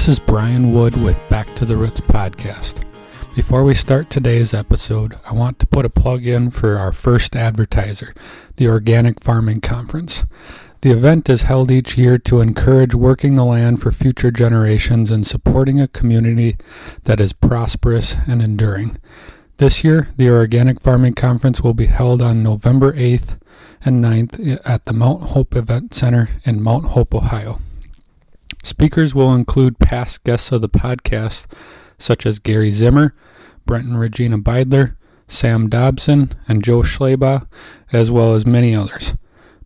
This is Brian Wood with Back to the Roots podcast. Before we start today's episode, I want to put a plug in for our first advertiser, the Organic Farming Conference. The event is held each year to encourage working the land for future generations and supporting a community that is prosperous and enduring. This year, the Organic Farming Conference will be held on November 8th and 9th at the Mount Hope Event Center in Mount Hope, Ohio. Speakers will include past guests of the podcast, such as Gary Zimmer, Brent and Regina Beidler, Sam Dobson, and Joe Schleba, as well as many others.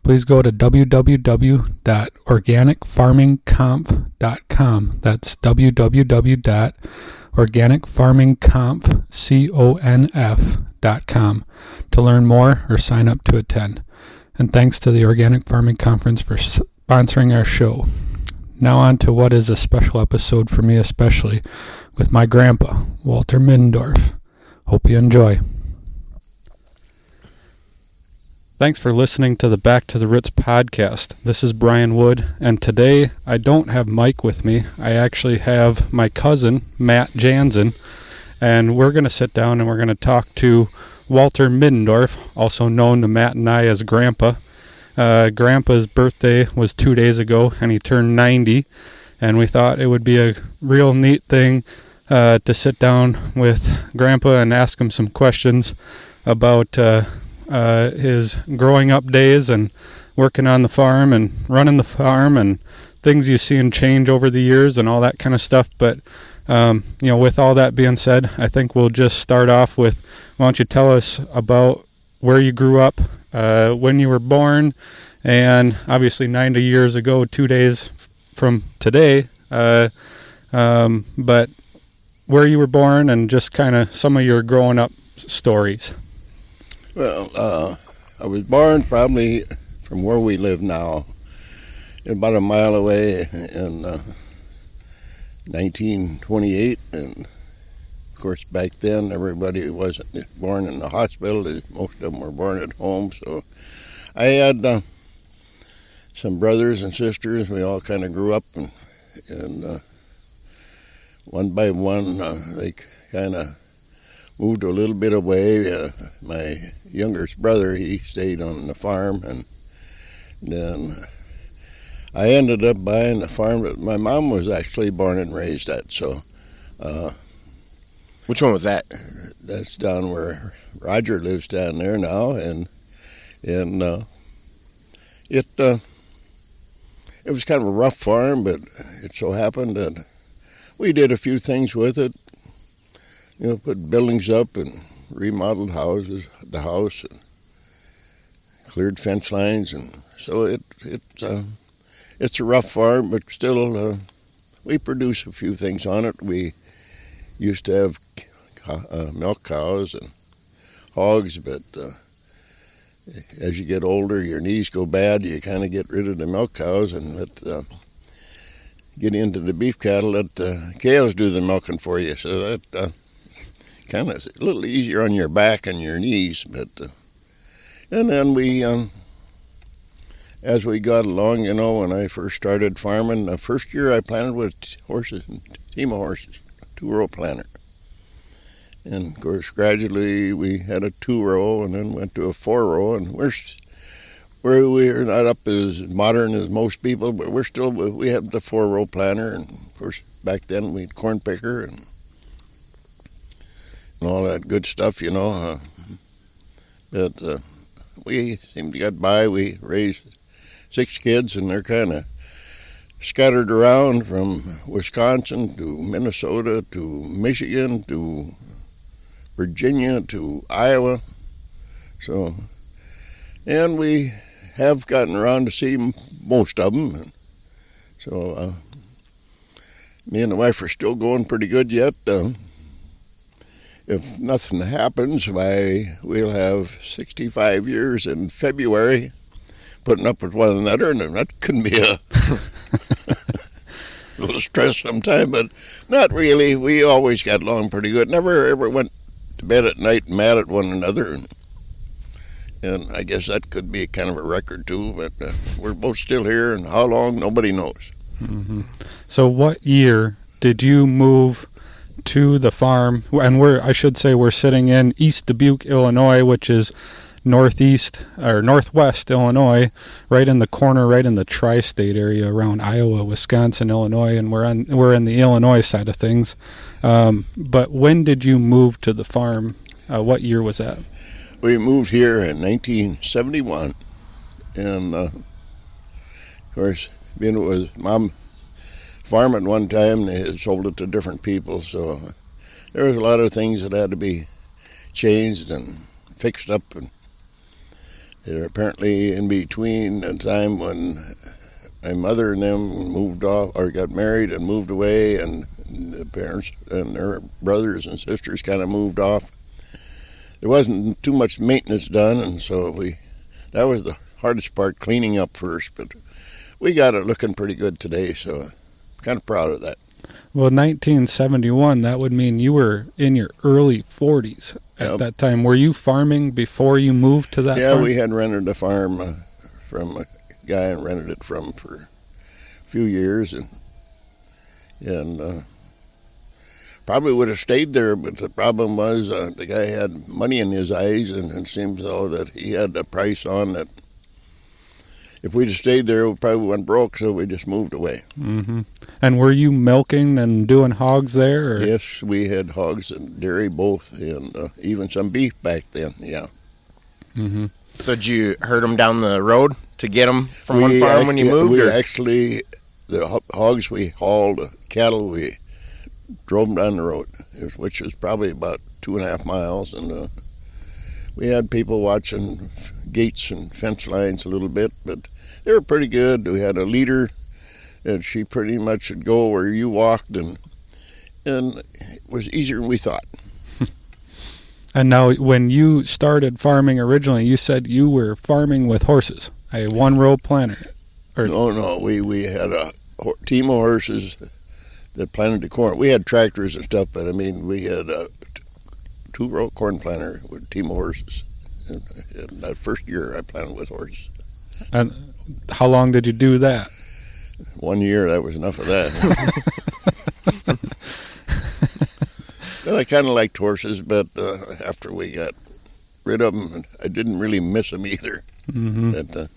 Please go to www.organicfarmingconf.com. That's www.organicfarmingconf.com to learn more or sign up to attend. And thanks to the Organic Farming Conference for sponsoring our show. Now on to what is a special episode for me especially, with my grandpa, Walter Middendorf. Hope you enjoy. Thanks for listening to the Back to the Roots podcast. This is Brian Wood, and today I don't have Mike with me. I actually have my cousin, Matt Jansen, and we're going to sit down and we're going to talk to Walter Middendorf, also known to Matt and I as Grandpa. Grandpa's birthday was 2 days ago, and he turned 90, and we thought it would be a real neat thing to sit down with Grandpa and ask him some questions about his growing up days and working on the farm and running the farm and things you've seen change over the years and all that kind of stuff. But with all that being said, I think we'll just start off with, why don't you tell us about where you grew up, when you were born, and obviously 90 years ago, 2 days from today, but where you were born and just kind of some of your growing up stories. Well, I was born probably from where we live now, about a mile away in 1928, and of course back then everybody wasn't born in the hospital. Most of them were born at home. So I had some brothers and sisters. We all kind of grew up, and one by one they kind of moved a little bit away. My youngest brother, he stayed on the farm, and then I ended up buying the farm that my mom was actually born and raised at. So which one was that? That's down where Roger lives down there now, and it was kind of a rough farm, but it so happened that we did a few things with it. Put buildings up and remodeled the house, and cleared fence lines, and so it's a rough farm, but still we produce a few things on it. We used to have milk cows and hogs, but as you get older, your knees go bad. You kind of get rid of the milk cows and get into the beef cattle. Let cows do the milking for you. So that kind of a little easier on your back and your knees. But and then we, as we got along, when I first started farming, the first year I planted with horses, team of horses, 2-row planter. And of course, gradually we had a 2-row, and then went to a 4-row, and we're not up as modern as most people, but we have the 4-row planter, and of course back then we had corn picker and all that good stuff, But we seemed to get by. We raised 6 kids, and they're kind of scattered around from Wisconsin to Minnesota to Michigan to Virginia to Iowa. So, and we have gotten around to see most of them. So me and the wife are still going pretty good yet. If nothing happens, we'll have 65 years in February putting up with one another, and that can be a little stress sometime, but not really. We always got along pretty good. Never ever went to bed at night mad at one another, and I guess that could be kind of a record too, but we're both still here, and how long, nobody knows. Mm-hmm. So what year did you move to the farm? And we're sitting in East Dubuque, Illinois, which is northeast or northwest Illinois, right in the corner, right in the tri-state area around Iowa, Wisconsin, Illinois, and we're in the Illinois side of things. But when did you move to the farm? What year was that? We moved here in 1971, and of course, it was Mom farm at one time, and they had sold it to different people, so there was a lot of things that had to be changed and fixed up, and they're apparently in between the time when my mother and them moved off or got married and moved away, and the parents and their brothers and sisters kind of moved off. There wasn't too much maintenance done, and so that was the hardest part, cleaning up first, but we got it looking pretty good today, so kind of proud of that. Well, 1971, that would mean you were in your early 40s at that time. Were you farming before you moved to that farm? Yeah, we had rented a farm from a guy and rented it from for a few years, and probably would have stayed there, but the problem was the guy had money in his eyes, and it seems though that he had a price on that. If we'd have stayed there, we probably went broke, so we just moved away. Mm-hmm. And were you milking and doing hogs there? Or? Yes, we had hogs and dairy both, and even some beef back then, yeah. Mm-hmm. So did you herd them down the road to get them from one farm when you moved? We actually, the hogs we hauled, cattle we drove them down the road, which was probably about 2.5 miles, and we had people watching gates and fence lines a little bit, but they were pretty good. We had a leader, and she pretty much would go where you walked, and it was easier than we thought. And now, when you started farming originally, you said you were farming with horses, a one-row planter. No, we had a team of horses that planted the corn. We had tractors and stuff, but I mean, we had a two-row corn planter with a team of horses. And that first year, I planted with horses. And how long did you do that? 1 year, that was enough of that. Then I kind of liked horses, but after we got rid of them, I didn't really miss them either. Mm-hmm. But,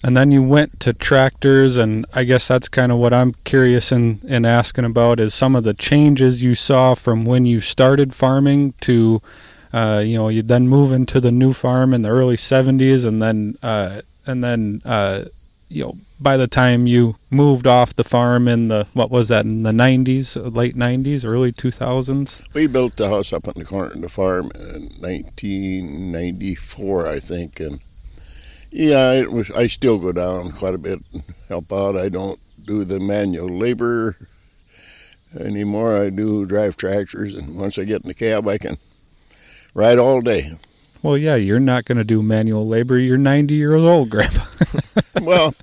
and then you went to tractors, and I guess that's kind of what I'm curious in asking about is some of the changes you saw from when you started farming to, you then move into the new farm in the early 70s, and then by the time you moved off the farm in the, what was that, in the 90s, late 90s, early 2000s? We built the house up on the corner of the farm in 1994, I think, and yeah, I still go down quite a bit and help out. I don't do the manual labor anymore. I do drive tractors, and once I get in the cab, I can ride all day. Well, yeah, you're not going to do manual labor. You're 90 years old, Grandpa. Well,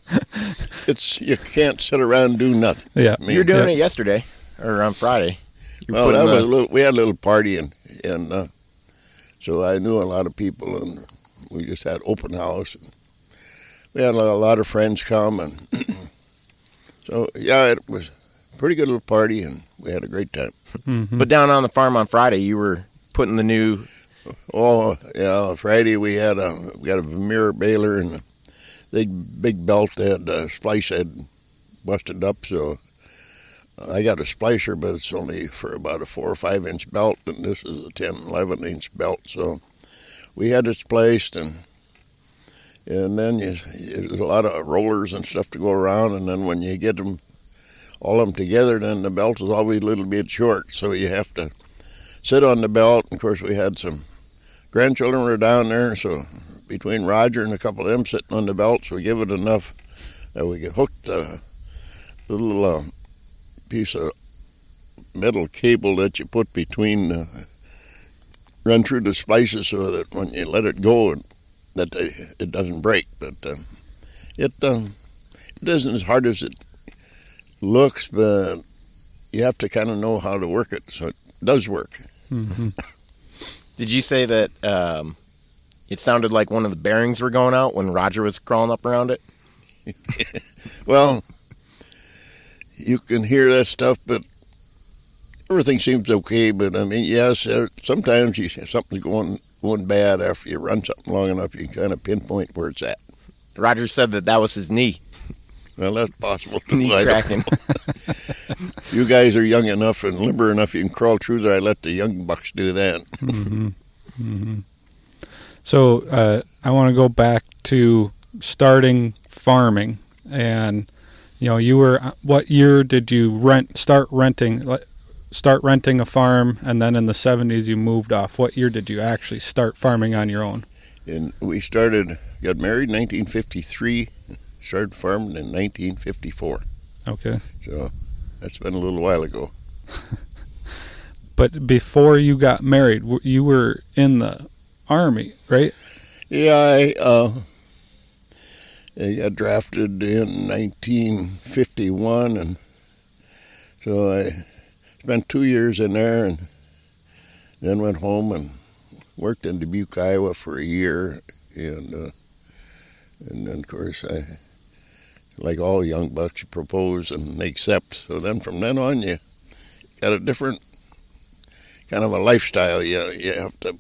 you can't sit around and do nothing. Yeah, you were doing it yesterday or on Friday. Well, that was we had a little party, and so I knew a lot of people, and we just had open house. And we had a lot of friends come, and so yeah, it was a pretty good little party, and we had a great time. Mm-hmm. But down on the farm on Friday, you were putting the new. Oh yeah, Friday we got a Vermeer baler and a big belt that splice had busted up, so I got a splicer, but it's only for about a 4 or 5 inch belt, and this is a 10-11 inch belt, so we had it spliced, and then there's a lot of rollers and stuff to go around, and then when you get them all of them together, then the belt is always a little bit short, so you have to sit on the belt. And of course, we had some grandchildren were down there, so between Roger and a couple of them sitting on the belt, so we give it enough that we could hook the little piece of metal cable that you put between, run through the splices so that when you let it go, that it doesn't break. But it isn't as hard as it looks, but you have to kind of know how to work it, so it does work. Mm-hmm. Did you say that it sounded like one of the bearings were going out when Roger was crawling up around it? Well, you can hear that stuff, but everything seems okay. But I mean, yes, sometimes something's going bad after you run something long enough. You can kind of pinpoint where it's at. Roger said that was his knee. Well, that's possible too. Knee cracking. You guys are young enough and limber enough you can crawl through there. I let the young bucks do that. Mm-hmm. Mm-hmm. So I want to go back to starting farming, and what year did you start renting a farm, and then in the 70s you moved off? What year did you actually start farming on your own? And we got married in 1953, started farming in 1954. Okay. So that's been a little while ago. But before you got married, you were in the Army, right? Yeah, I got drafted in 1951, and so I spent 2 years in there, and then went home and worked in Dubuque, Iowa for a year, and then of course like all young bucks, you propose and they accept. So then from then on, you got a different kind of a lifestyle. You have to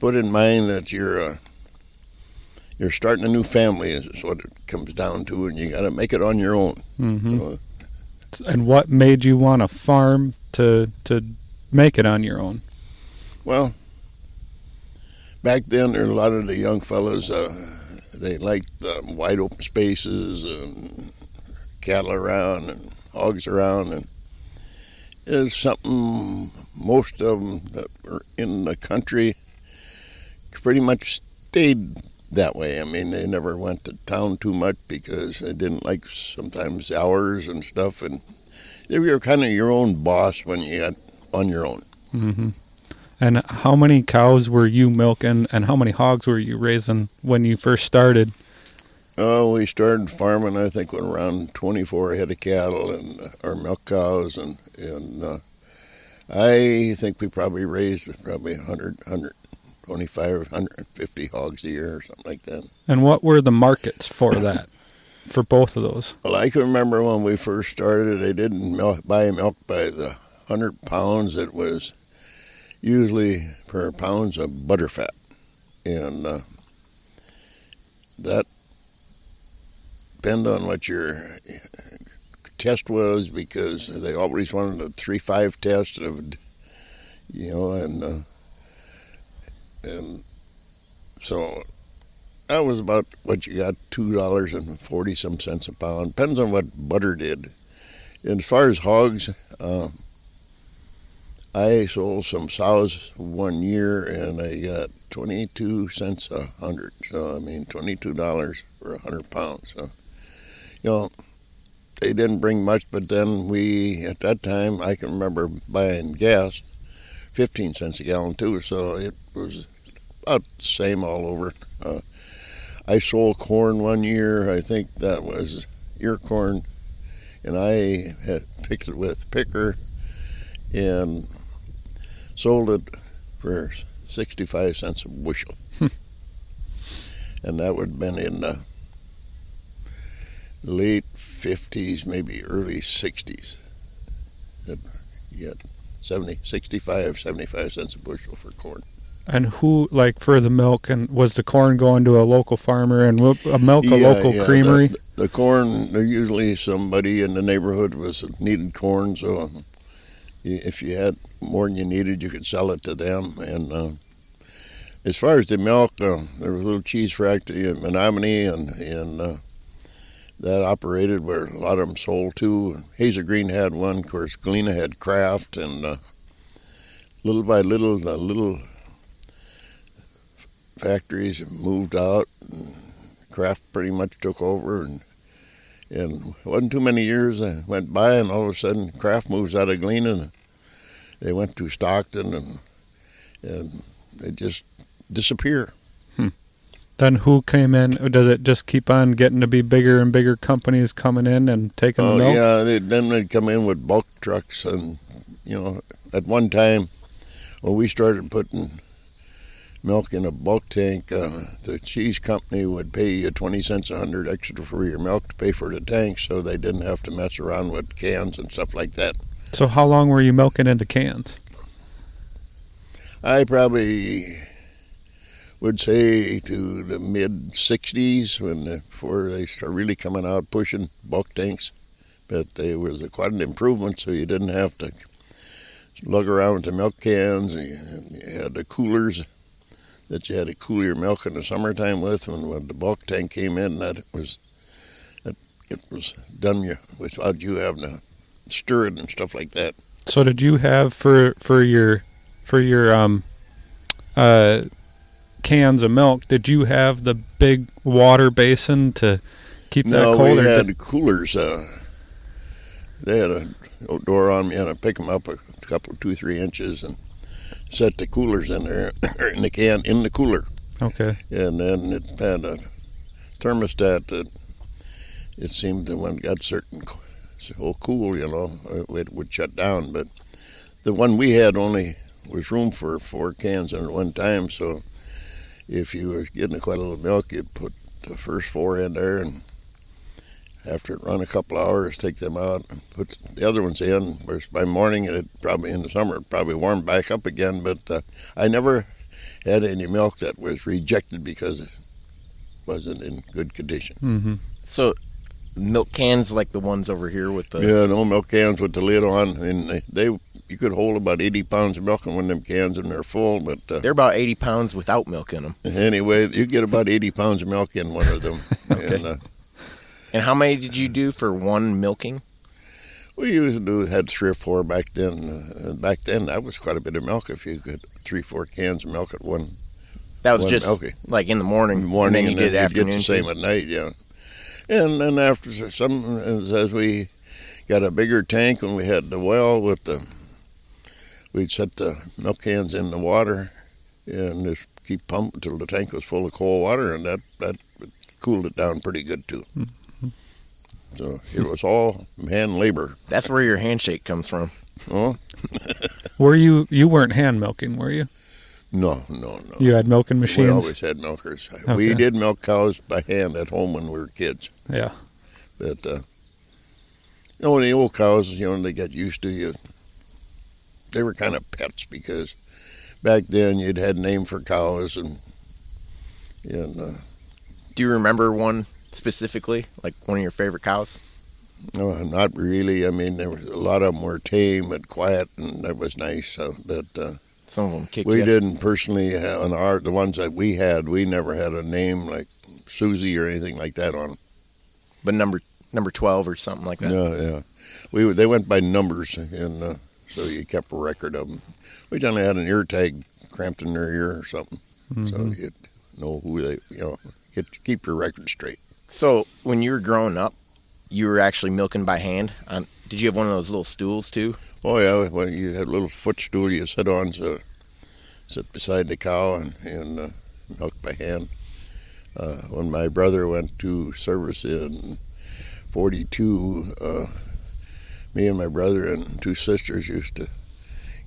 put in mind that you're starting a new family is what it comes down to, and you got to make it on your own. Mm-hmm. So, and what made you want to farm to make it on your own? Well, back then there were a lot of the young fellas. They liked wide open spaces and cattle around and hogs around, and it's something most of them that were in the country pretty much stayed that way. I mean, they never went to town too much because they didn't like sometimes hours and stuff, and they were kind of your own boss when you got on your own. Mm-hmm. And how many cows were you milking, and how many hogs were you raising when you first started? We started farming, I think, with around 24 head of cattle and our milk cows, and I think we probably raised 125, 150 hogs a year or something like that. And what were the markets for that, for both of those? Well, I can remember when we first started, they didn't buy milk by the 100 pounds. It was usually per pounds of butterfat, and that depended on what your test was, because they always wanted a 3-5 test of, and so that was about what you got, $2.40 some cents a pound. Depends on what butter did. And as far as hogs, I sold some sows 1 year, and I got 22 cents a hundred. So I mean, $22 for 100 pounds. So they didn't bring much, but then at that time, I can remember buying gas, 15 cents a gallon too. So it was about the same all over. I sold corn 1 year. I think that was ear corn, and I had picked it with picker and sold it for 65 cents a bushel. And that would have been in the late 50s, maybe early 60s. You had 75 cents a bushel for corn. And who, like for the milk, and was the corn going to a local farmer and a local creamery? The corn, there usually somebody in the neighborhood needed corn, so if you had more than you needed, you could sell it to them. And as far as the milk, there was a little cheese factory in Menominee, and that operated where a lot of them sold to. Hazel Green had one, of course. Galena had Kraft, and little by little, the little factories moved out, and Kraft pretty much took over, and it wasn't too many years went by, and all of a sudden Kraft moves out of Galena, and they went to Stockton, and they just disappear. Then who came in? Does it just keep on getting to be bigger and bigger companies coming in and taking the milk? Yeah, then they'd come in with bulk trucks, and at one time when we started putting milk in a bulk tank. The cheese company would pay you 20 cents a hundred extra for your milk to pay for the tank, so they didn't have to mess around with cans and stuff like that. So how long were you milking into cans? I probably would say to the mid-60s before they start really coming out pushing bulk tanks. But there was quite an improvement, so you didn't have to lug around with the milk cans. And you had the coolers that you had to cool your milk in the summertime with. And when the bulk tank came in, it was done without you having to stir it and stuff like that. So did you have for your cans of milk, did you have the big water basin to keep that cold? No, we had coolers. They had a door on me, and I pick them up a couple, 2-3 inches, and set the coolers in there, in the can, in the cooler. Okay. And then it had a thermostat that it seemed that when it got so cool, it would shut down. But the one we had only was room for 4 cans in at one time, so if you were getting quite a little milk, you'd put the first 4 in there, and after it run a couple hours, take them out and put the other ones in. Whereas by morning, in the summer, it probably warmed back up again. But I never had any milk that was rejected because it wasn't in good condition. Mm-hmm. So milk cans like the ones over here with the... Yeah, no milk cans with the lid on. And you could hold about 80 pounds of milk in one of them cans, and they're full. But they're about 80 pounds without milk in them. Anyway, you get about 80 pounds of milk in one of them. Okay. And how many did you do for one milking? We used to had 3 or 4 back then. Back then, that was quite a bit of milk if you could 3-4 cans of milk at one. That was just milking. Like in the morning. And then you did afternoon. Get the same at night, yeah. And then after as we got a bigger tank and we had the well we'd set the milk cans in the water and just keep pumping until the tank was full of cold water, and that cooled it down pretty good too. Mm-hmm. So it was all hand labor. That's where your handshake comes from. Oh. You weren't hand milking, were you? No. You had milking machines? We always had milkers. Okay. We did milk cows by hand at home when we were kids. Yeah. But, the old cows, they got used to you. They were kind of pets because back then you'd had name for cows and do you remember one specifically, like one of your favorite cows? No, not really. I mean, there was a lot of them were tame and quiet, and that was nice. But some of them kicked we you. didn't personally have the ones that we had. We never had a name like Susie or anything like that on them. But number 12 or something like that. Yeah. They went by numbers, and so you kept a record of them. We generally had an ear tag cramped in their ear or something, so you'd know who they. Keep your record straight. So when you were growing up, you were actually milking by hand. Did you have one of those little stools too? Oh yeah, well, you had a little footstool you sit on, so sit beside the cow and milk by hand. When my brother went to service in 42, me and my brother and 2 sisters used to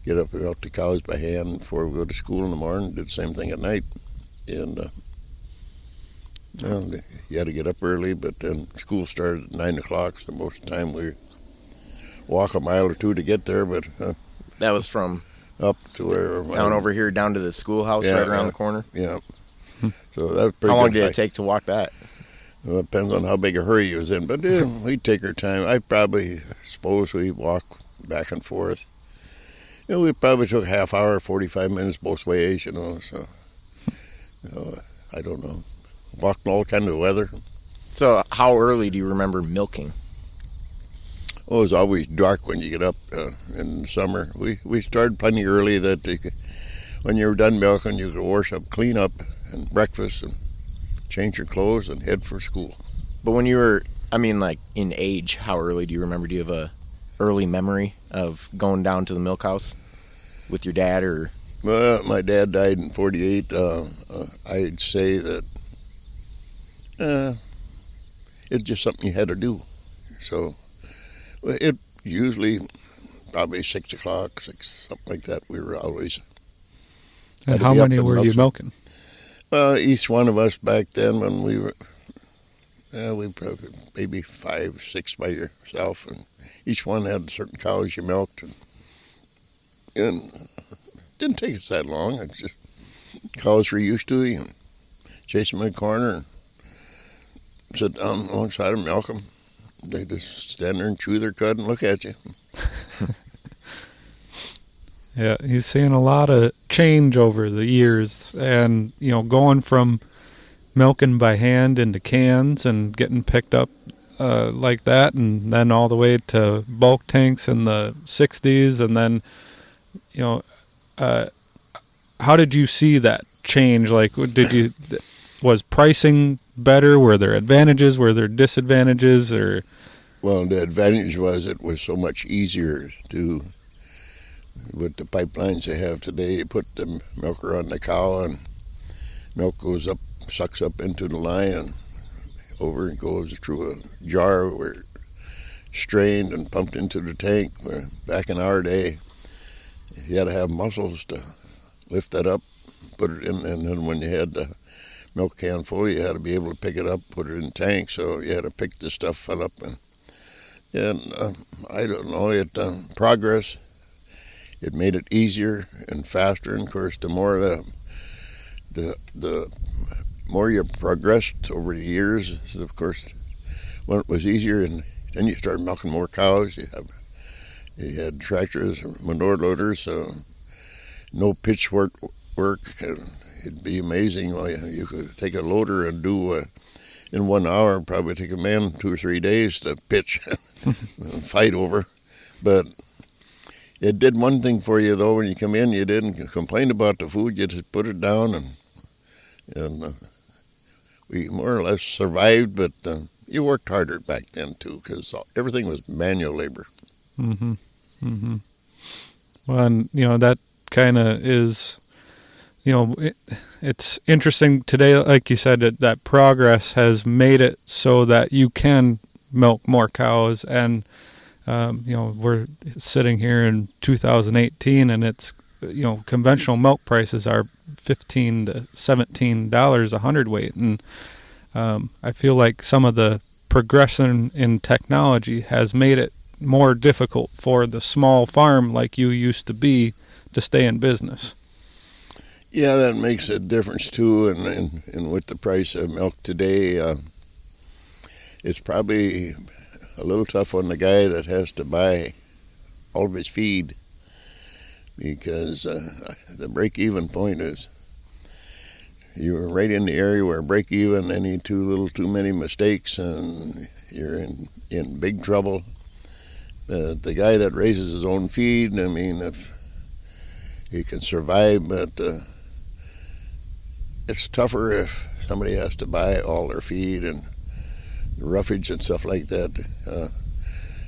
get up and milk the cows by hand before we go to school in the morning. Did the same thing at night, and you had to get up early, but then school started at 9 o'clock, so most of the time we walk a mile or 2 to get there, but that was from up to where down over here down to the schoolhouse right around the corner. Yeah. So that was pretty How long good. did it take to walk that? Well, it depends on how big a hurry you was in, but we'd take our time. I suppose we walked back and forth. We probably took a half hour, 45 minutes both ways, so I don't know. Walked in all kind of weather. So how early do you remember milking? Oh, it was always dark when you get up in the summer. We started plenty early that when you were done milking, you could wash up, clean up, and breakfast, and change your clothes, and head for school. But when you were, like in age, how early do you remember? Do you have a early memory of going down to the milk house with your dad, or? Well, my dad died in 48. I'd say that it's just something you had to do. So it usually probably 6 o'clock, something like that. We were always And to how be up many and were milk you some. milking? Each one of us back then, when we were, we probably maybe 5, 6 by yourself, and each one had certain cows you milked, and didn't take us that long. It's just cows we're used to. You chase them in the corner and sit down alongside them, milk them. They just stand there and chew their cud and look at you. Yeah, he's seen a lot of change over the years, and going from milking by hand into cans and getting picked up like that, and then all the way to bulk tanks in the 60s, and then how did you see that change? Like, was pricing better? Were there advantages? Were there disadvantages? Or Well, the advantage was it was so much easier to, with the pipelines they have today. You put the milker on the cow and milk goes up, sucks up into the line and over and goes through a jar where it's strained and pumped into the tank. Where back in our day, you had to have muscles to lift that up, put it in, and then when you had the milk can full, you had to be able to pick it up, put it in the tank, so you had to pick the stuff up. And I don't know, progress, it made it easier and faster, and of course the more the more you progressed over the years, of course, when it was easier, and then you started milking more cows. You had tractors, manure loaders, so no pitch work. It'd be amazing. Well, you could take a loader and do in 1 hour, probably take a man 2 or 3 days to pitch and fight over. But it did one thing for you, though. When you come in, you didn't complain about the food. You just put it down, and we more or less survived. But you worked harder back then too, because everything was manual labor. Mm-hmm. Mm-hmm. Well, and that kind of is, it's interesting today, like you said, that progress has made it so that you can milk more cows, and we're sitting here in 2018, and it's conventional milk prices are $15 to $17 a hundredweight, and I feel like some of the progression in technology has made it more difficult for the small farm like you used to be to stay in business. Yeah, that makes a difference too, and with the price of milk today, it's probably a little tough on the guy that has to buy all of his feed, because the break-even point is you're right in the area where break-even, any too many mistakes, and you're in big trouble. The guy that raises his own feed, I mean, if he can survive, but it's tougher if somebody has to buy all their feed and roughage and stuff like that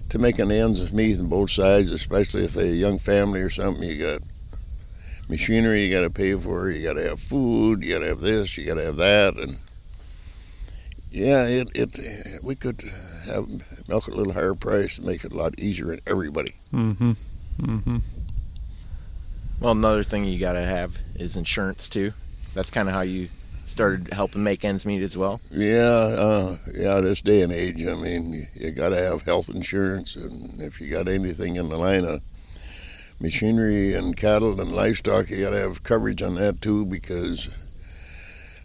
to make an ends meet on both sides, especially if they're a young family or something. You got machinery you got to pay for, you got to have food, you got to have this, you got to have that, and yeah, we could have milk at a little higher price and make it a lot easier on everybody. Mm-hmm. Mm-hmm. Well, another thing you got to have is insurance too. That's kind of how you started helping make ends meet as well. Yeah, this day and age, I mean, you got to have health insurance, and if you got anything in the line of machinery and cattle and livestock, you got to have coverage on that too, because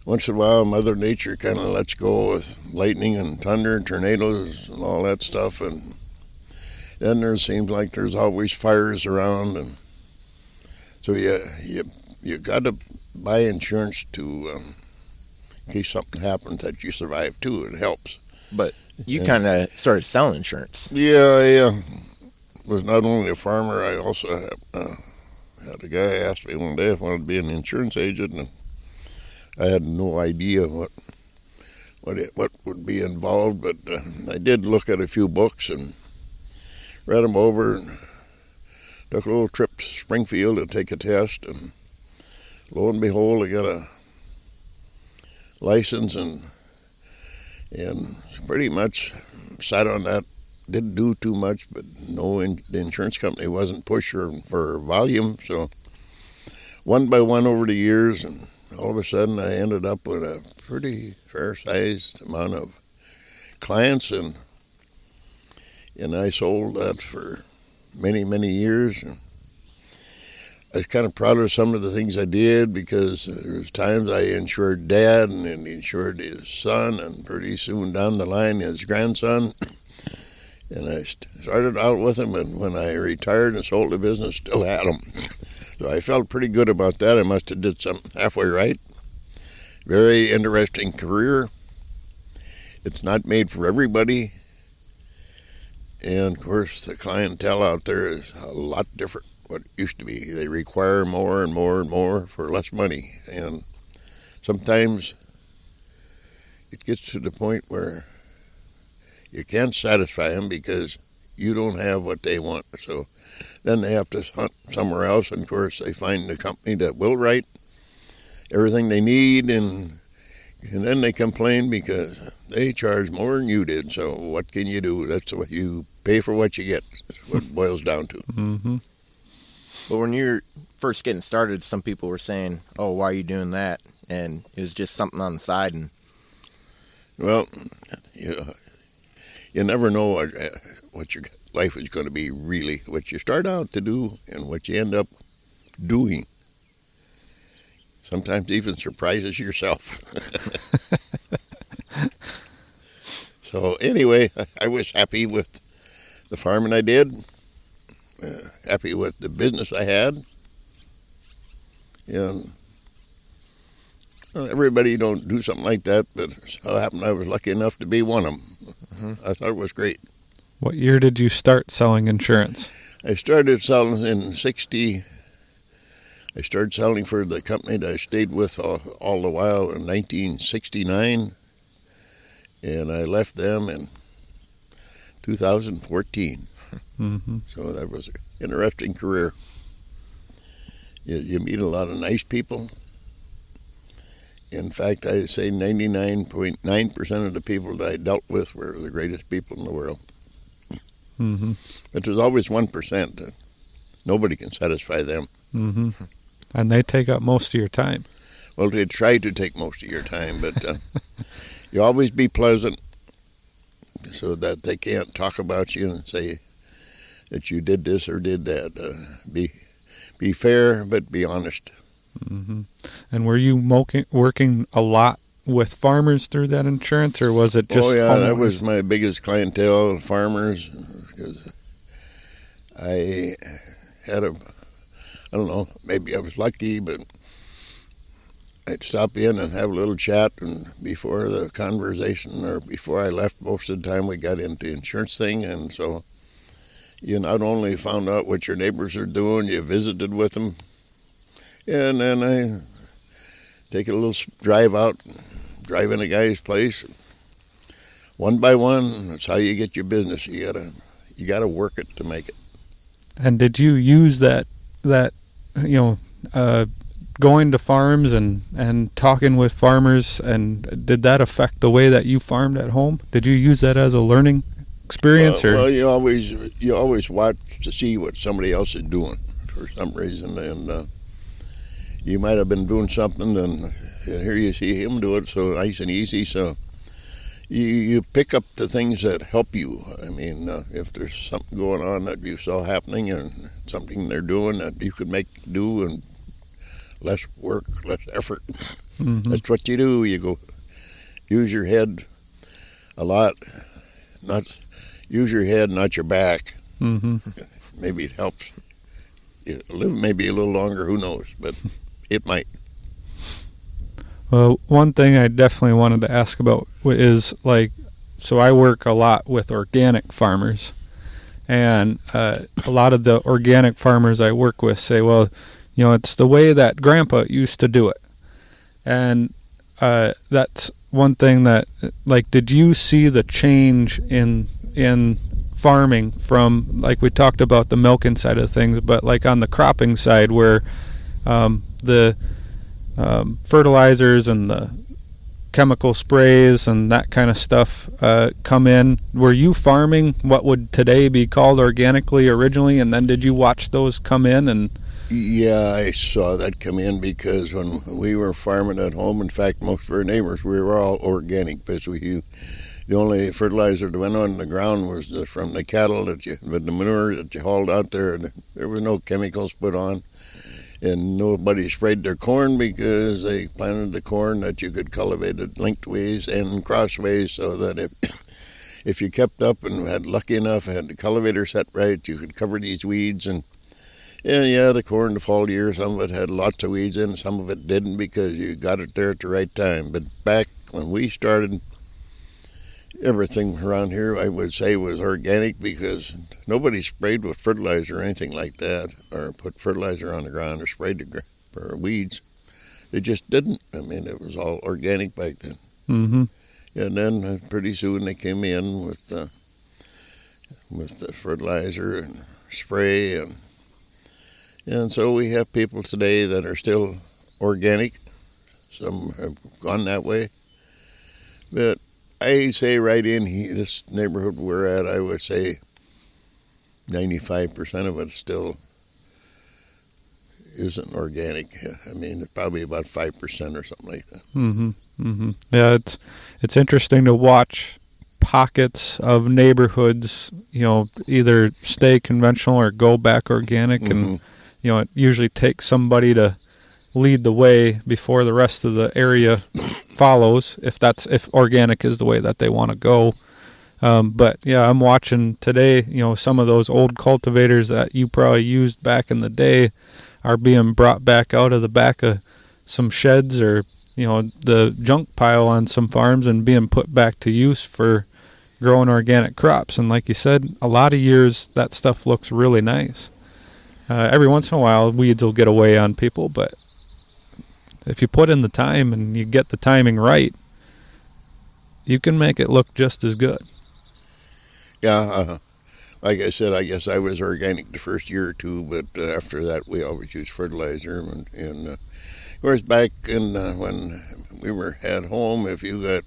once in a while Mother Nature kind of lets go with lightning and thunder and tornadoes and all that stuff, and then there seems like there's always fires around, and so you got to buy insurance to in case something happens that you survive too. It helps. But you kind of started selling insurance. Yeah. Was not only a farmer, I also had a guy ask me one day if I wanted to be an insurance agent, and I had no idea what would be involved, but I did look at a few books and read them over, and took a little trip to Springfield to take a test, and lo and behold, I got a license, and pretty much sat on that. Didn't do too much, but the insurance company wasn't pushing for volume, so one by one over the years, and all of a sudden I ended up with a pretty fair-sized amount of clients, and I sold that for many, many years. And I was kind of proud of some of the things I did, because there was times I insured Dad and then insured his son, and pretty soon down the line his grandson. And I started out with him, and when I retired and sold the business, still had him. So I felt pretty good about that. I must have did something halfway right. Very interesting career. It's not made for everybody. And of course, the clientele out there is a lot different what it used to be. They require more and more and more for less money. And sometimes it gets to the point where you can't satisfy them because you don't have what they want. So then they have to hunt somewhere else. And of course, they find a company that will write everything they need, and then they complain because they charge more than you did. So what can you do? That's what you pay for, what you get. That's what it boils down to. Mm-hmm. But when you're first getting started, some people were saying, "Oh, why are you doing that?" And it was just something on the side. And well, you never know what your life is going to be really, what you start out to do and what you end up doing. Sometimes even surprises yourself. So anyway, I was happy with the farming I did, happy with the business I had. And well, everybody don't do something like that, but it so happened I was lucky enough to be one of them. I thought it was great. What year did you start selling insurance? I started selling in '60. I started selling for the company that I stayed with all the while in 1969, and I left them in 2014. Mm-hmm. So that was an interesting career. You meet a lot of nice people. In fact, I'd say 99.9% of the people that I dealt with were the greatest people in the world. Mm-hmm. But there's always 1%. Nobody can satisfy them. Mm-hmm. And they take up most of your time. Well, they try to take most of your time, but you always be pleasant so that they can't talk about you and say that you did this or did that. Be fair, but be honest. Mm-hmm. And were you working a lot with farmers through that insurance, or was it just? Oh yeah, homeowners? That was my biggest clientele, farmers. Because I had I don't know, maybe I was lucky, but I'd stop in and have a little chat, and before the conversation or before I left, most of the time we got into the insurance thing, and so you not only found out what your neighbors are doing, you visited with them, and then I take a little drive out, drive in a guy's place, one by one. That's how you get your business. You gotta work it to make it. And did you use that going to farms and talking with farmers, and did that affect the way that you farmed at home? Did you use that as a learning experience? Well, you always watch to see what somebody else is doing for some reason, and you might have been doing something, and here you see him do it so nice and easy. So you pick up the things that help you. I mean, if there's something going on that you saw happening and something they're doing that you could make do and less work, less effort, Mm-hmm. that's what you do. You go use your head a lot, not use your head, not your back. Mm-hmm. Maybe it helps. You live maybe a little longer, who knows, but it might. Well, one thing I definitely wanted to ask about is, so I work a lot with organic farmers, and a lot of the organic farmers I work with say, well, it's the way that Grandpa used to do it. And that's one thing that, did you see the change in farming from, we talked about the milking side of things, but on the cropping side where the fertilizers and the chemical sprays and that kind of stuff come in? Were you farming what would today be called organically originally, and then did you watch those come in? And Yeah, I saw that come in because when we were farming at home, in fact, most of our neighbors, we were all organic because the only fertilizer that went on the ground was from the cattle with the manure that you hauled out there. And there were no chemicals put on, and nobody sprayed their corn because they planted the corn that you could cultivate it lengthways and crossways, so that if you kept up and had lucky enough, had the cultivator set right, you could cover these weeds. And yeah, the corn the fall year, some of it had lots of weeds in, some of it didn't because you got it there at the right time. But back when we started, everything around here, I would say, was organic because nobody sprayed with fertilizer or anything like that, or put fertilizer on the ground or sprayed for weeds. They just didn't. I mean, it was all organic back then. Mm-hmm. And then pretty soon they came in with the fertilizer and spray, and so we have people today that are still organic. Some have gone that way, but I say right in this neighborhood we're at, I would say 95% of it still isn't organic. I mean, probably about 5% or something like that. Mm-hmm. Mm-hmm. Yeah, it's interesting to watch pockets of neighborhoods, either stay conventional or go back organic, and it usually takes somebody to lead the way before the rest of the area follows, if organic is the way that they want to go. But yeah, I'm watching today, some of those old cultivators that you probably used back in the day are being brought back out of the back of some sheds or the junk pile on some farms and being put back to use for growing organic crops. And like you said, a lot of years that stuff looks really nice. Every once in a while weeds will get away on people, but if you put in the time and you get the timing right, you can make it look just as good. Yeah, like I said, I guess I was organic the first year or two, but after that we always used fertilizer. And of course, back in when we were at home, if you got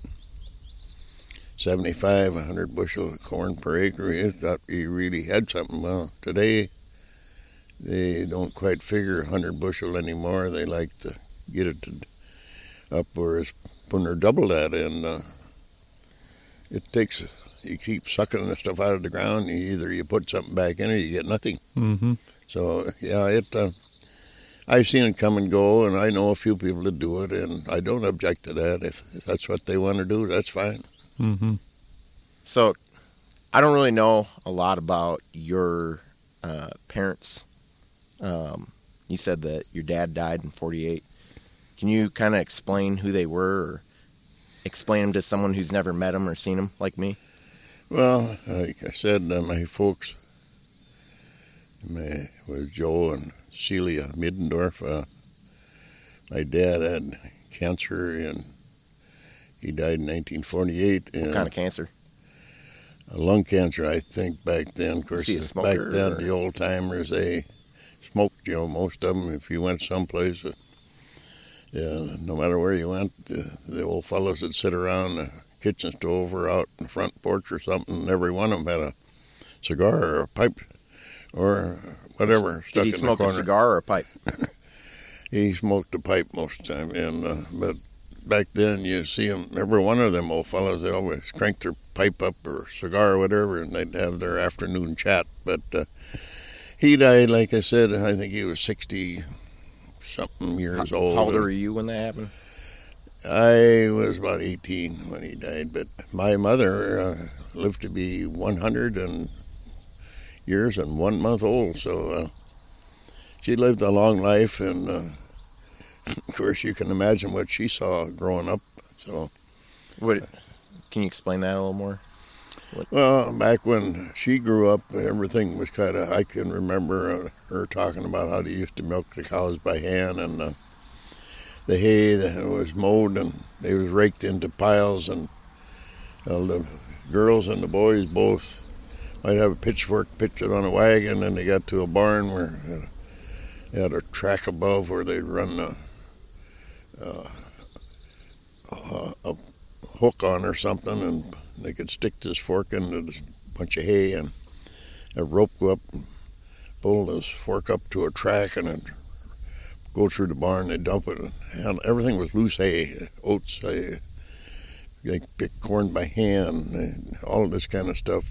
75, 100 bushel of corn per acre, you thought you really had something. Well, today they don't quite figure 100 bushel anymore. They like to get it up where it's when they're double that, and it takes. You keep sucking the stuff out of the ground. Either you put something back in, or you get nothing. Mm-hmm. So yeah, I've seen it come and go, and I know a few people that do it, and I don't object to that. If that's what they want to do, that's fine. Mm-hmm. So, I don't really know a lot about your parents. You said that your dad died in '48. Can you kind of explain who they were, or explain them to someone who's never met them or seen them, like me? Well, like I said, my folks was Joe and Celia Middendorf. My dad had cancer, and he died in 1948. What kind of cancer? Lung cancer, I think, back then. Of course, Was he a back smoker, then, or? the old timers, they smoked, most of them. If you went someplace, no matter where you went, the old fellows would sit around the kitchen stove or out in the front porch or something, and every one of them had a cigar or a pipe or whatever stuck in the corner. Did he smoke a cigar or a pipe? He smoked a pipe most of the time, and but back then you see them, every one of them old fellows, they always cranked their pipe up or cigar or whatever, and they'd have their afternoon chat. But he died, like I said, I think he was 60-something years old. How old were you when that happened? I was about 18 when he died, but my mother lived to be 100 years and 1 month old, so she lived a long life, and of course you can imagine what she saw growing up. So, Can you explain that a little more? Well, back when she grew up, everything was kind of, I can remember her talking about how they used to milk the cows by hand, and the hay that was mowed and they was raked into piles, and the girls and the boys both might have a pitchfork, pitch it on a wagon, and they got to a barn where they had a track above where they'd run a hook on or something, and they could stick this fork into this bunch of hay, and a rope go up, pull this fork up to a track and then go through the barn. They dump it, and everything was loose hay, oats. They pick corn by hand, and all of this kind of stuff.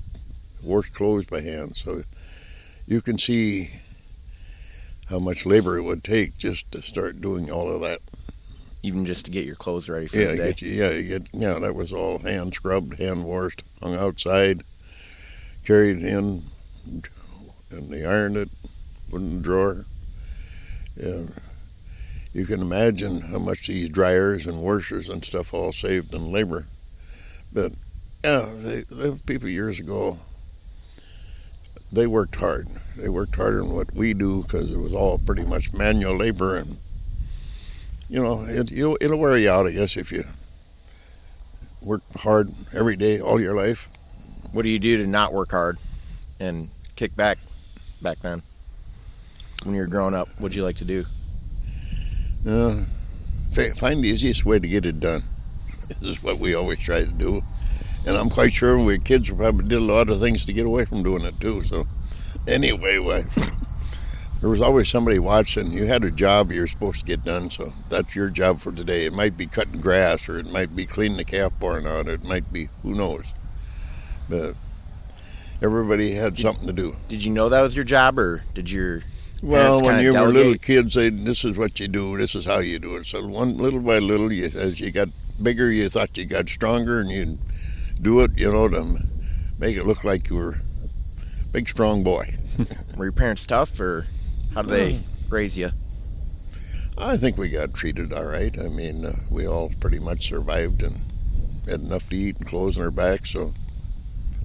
Wash clothes by hand. So you can see how much labor it would take just to start doing all of that. Even just to get your clothes ready for the day. That was all hand scrubbed, hand washed, hung outside, carried in, and they ironed it, put it in the drawer. Yeah. You can imagine how much these dryers and washers and stuff all saved in labor. But yeah, the people years ago, they worked hard. They worked harder than what we do because it was all pretty much manual labor, and it'll wear you out, I guess, if you work hard every day all your life. What do you do to not work hard and kick back then? When you were growing up, what'd you like to do? Find the easiest way to get it done. This is what we always try to do. And I'm quite sure when we were kids, we probably did a lot of things to get away from doing it too. So anyway, there was always somebody watching. You had a job you were supposed to get done, so that's your job for today. It might be cutting grass, or it might be cleaning the calf barn out. It might be, who knows. But everybody had something to do. Did you know that was your job, or did your Well, when you were little delegate? kids, this is what you do, this is how you do it. So little by little, as you got bigger, you thought you got stronger, and you'd do it, to make it look like you were a big, strong boy. Were your parents tough, or how did they raise you? I think we got treated all right. I mean, we all pretty much survived and had enough to eat and clothes on our back, so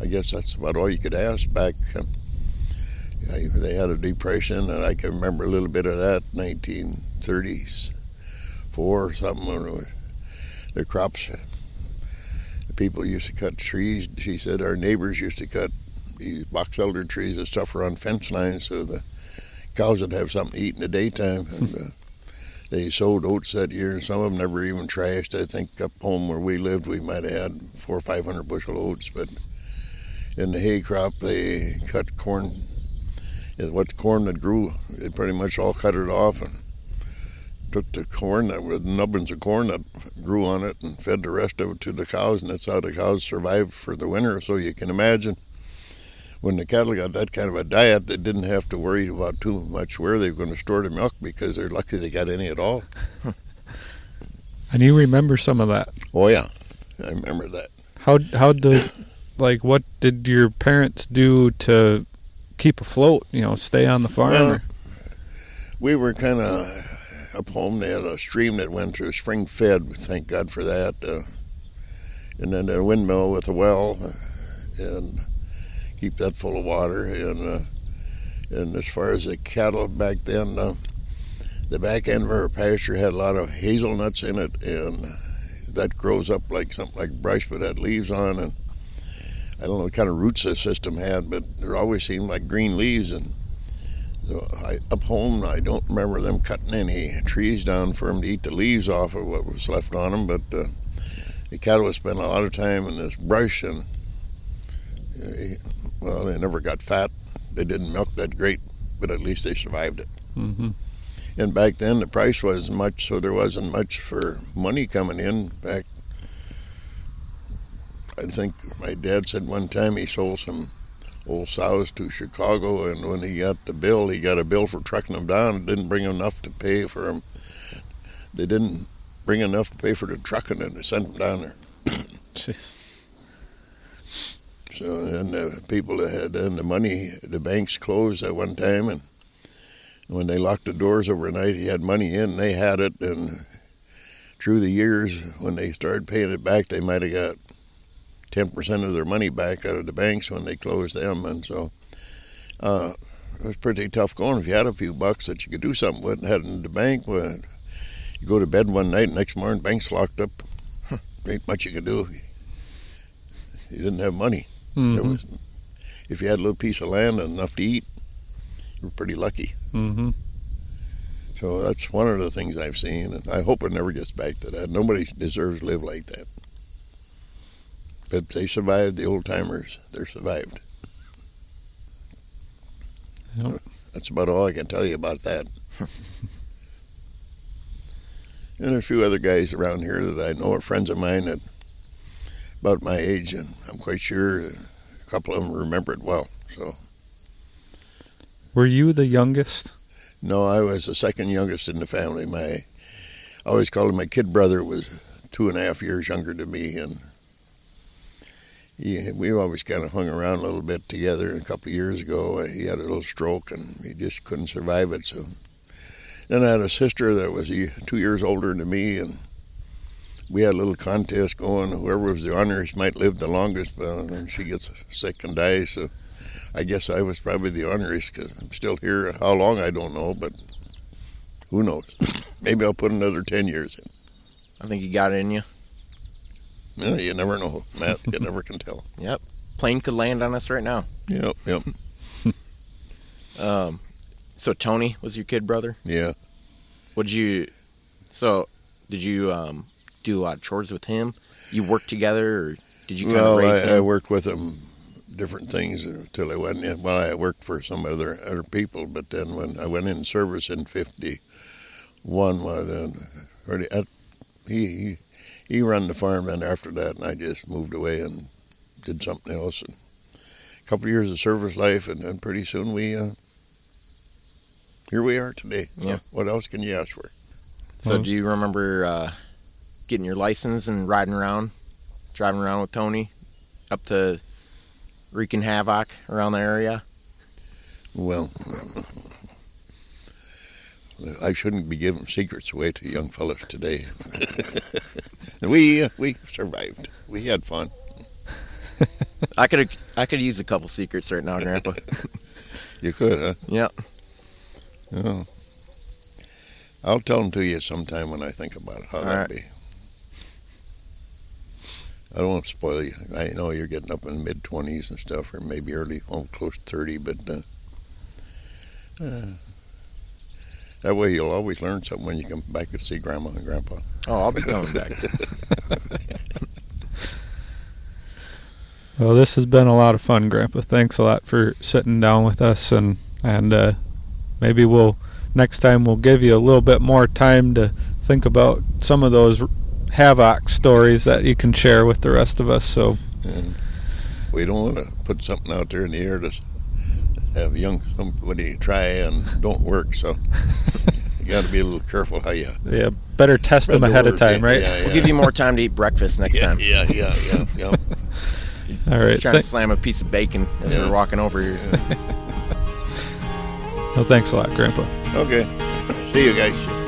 I guess that's about all you could ask back. They had a depression, and I can remember a little bit of that, 1934 or something, when the crops, the people used to cut trees. She said our neighbors used to cut these box elder trees and stuff around fence lines so the cows would have something to eat in the daytime. And they sowed oats that year. Some of them never even trashed. I think up home where we lived, we might have had 400 or 500 bushel oats, but in the hay crop, they cut corn. What corn that grew, they pretty much all cut it off and took the corn, that was nubbins of corn that grew on it, and fed the rest of it to the cows, and that's how the cows survived for the winter. So you can imagine when the cattle got that kind of a diet, they didn't have to worry about too much where they were going to store the milk, because they're lucky they got any at all. And you remember some of that? Oh yeah, I remember that. What did your parents do to keep afloat, stay on the farm? Well, we were kind of up home. They had a stream that went through, spring fed, thank God for that, and then a windmill with a well, and keep that full of water. And as far as the cattle back then, the back end of our pasture had a lot of hazelnuts in it, and that grows up like something like brush but had leaves on, and I don't know what kind of roots the system had, but there always seemed like green leaves. And so up home, I don't remember them cutting any trees down for them to eat the leaves off of what was left on them, but the cattle would spend a lot of time in this brush, and they never got fat. They didn't milk that great, but at least they survived it. Mm-hmm. And back then, the price wasn't much, so there wasn't much for money coming in. Back, I think my dad said one time he sold some old sows to Chicago, and when he got a bill for trucking them down. It didn't bring enough to pay for them. They didn't bring enough to pay for the trucking, and they sent them down there. Jeez. So, and the people that had the money, the banks closed at one time, and when they locked the doors overnight, he had money in, and they had it, and through the years, when they started paying it back, they might have got 10% of their money back out of the banks when they closed them. And so it was pretty tough going. If you had a few bucks that you could do something with and had it in the bank, well, you go to bed one night, and next morning, bank's locked up. Ain't much you could do. You didn't have money. Mm-hmm. If you had a little piece of land and enough to eat, you were pretty lucky. Mm-hmm. So that's one of the things I've seen, and I hope it never gets back to that. Nobody deserves to live like that. But they survived, the old timers. They're survived. Yep. That's about all I can tell you about that. And there are a few other guys around here that I know are friends of mine that about my age, and I'm quite sure a couple of them remember it well. So, Were you the youngest? no, I was the second youngest in the family. I always called him my kid brother, was 2.5 years younger than me, and we always kind of hung around a little bit together. And a couple of years ago, he had a little stroke, and he just couldn't survive it. So then I had a sister that was 2 years older than me, and we had a little contest going. Whoever was the honorist might live the longest, but then she gets sick and dies. So I guess I was probably the honorist because I'm still here. How long, I don't know, but who knows? Maybe I'll put another 10 years in. I think you got it in you. No, you never know, Matt. You never can tell. Yep. Plane could land on us right now. Yep. So Tony was your kid brother? Yeah. Did you do a lot of chores with him? You worked together, or did you kind of raise him? I worked with him different things until I went in. Well, I worked for some other people, but then when I went in service in 51, well, then he ran the farm, and after that, and I just moved away and did something else. And a couple of years of service life, and then pretty soon here we are today. Yeah. So what else can you ask for? So do you remember getting your license and driving around with Tony up to wreaking havoc around the area? Well, I shouldn't be giving secrets away to young fellas today. We survived. We had fun. I could use a couple secrets right now, Grandpa. You could, huh? Yep. Oh. I'll tell them to you sometime when I think about it, how that'd be. I don't want to spoil you. I know you're getting up in the mid-20s and stuff, or maybe close to 30, but that way you'll always learn something when you come back to see Grandma and Grandpa. Oh, I'll be coming back. Well, this has been a lot of fun, Grandpa. Thanks a lot for sitting down with us, and maybe next time we'll give you a little bit more time to think about some of those havoc stories that you can share with the rest of us. So, and we don't want to put something out there in the air to have somebody try and don't work. So you got to be a little careful how you. Yeah, better test them ahead of time, right? Yeah. We'll give you more time to eat breakfast next time. Yeah. All right. Trying to slam a piece of bacon as we're walking over here. Well, thanks a lot, Grandpa. Okay. See you guys.